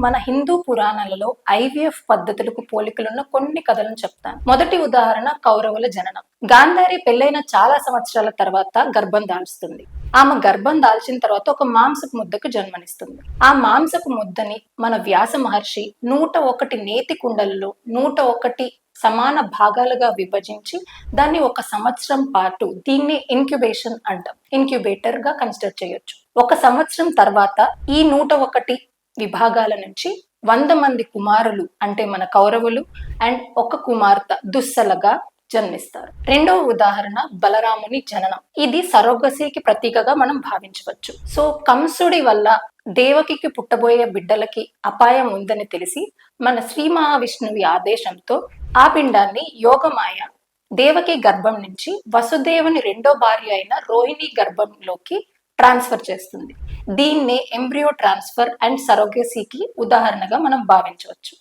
మన హిందూ పురాణాలలో ఐవీఎఫ్ పద్ధతులకు పోలికలున్న కొన్ని కథలను చెప్తాను. మొదటి ఉదాహరణ కౌరవుల జననం. గాంధారి పెళ్లైన చాలా సంవత్సరాల తర్వాత గర్భం దాల్చుతుంది. ఆమె గర్భం దాల్చిన తర్వాత ఒక మాంసపు ముద్దకు జన్మనిస్తుంది. ఆ మాంసపు ముద్దని మన వ్యాస మహర్షి 101 నేతి కుండలలో 101 సమాన భాగాలుగా విభజించి దాన్ని 1 సంవత్సరం పాటు దీన్ని ఇంక్యుబేషన్ అంటాం. ఇంక్యుబేటర్ గా కన్సిడర్ చేయొచ్చు. 1 సంవత్సరం తర్వాత ఈ 101 విభాగాల నుంచి 100 మంది కుమారులు అంటే మన కౌరవులు అండ్ 1 కుమార్తె దుస్సలగా జన్మిస్తారు. రెండవ ఉదాహరణ బలరాముని జననం. ఇది సరోగసీకి ప్రతీకగా మనం భావించవచ్చు. సో కంసుడి వల్ల దేవకికి పుట్టబోయే బిడ్డలకి అపాయం ఉందని తెలిసి మన శ్రీ మహావిష్ణువి ఆదేశంతో ఆ పిండాన్ని యోగమాయ దేవకి గర్భం నుంచి వసుదేవుని రెండో భార్య అయిన రోహిణి గర్భంలోకి ట్రాన్స్ఫర్ చేస్తుంది. దీన్నే ఎంబ్రియో ట్రాన్స్ఫర్ అండ్ సరోగసీకి ఉదాహరణగా మనం భావించవచ్చు.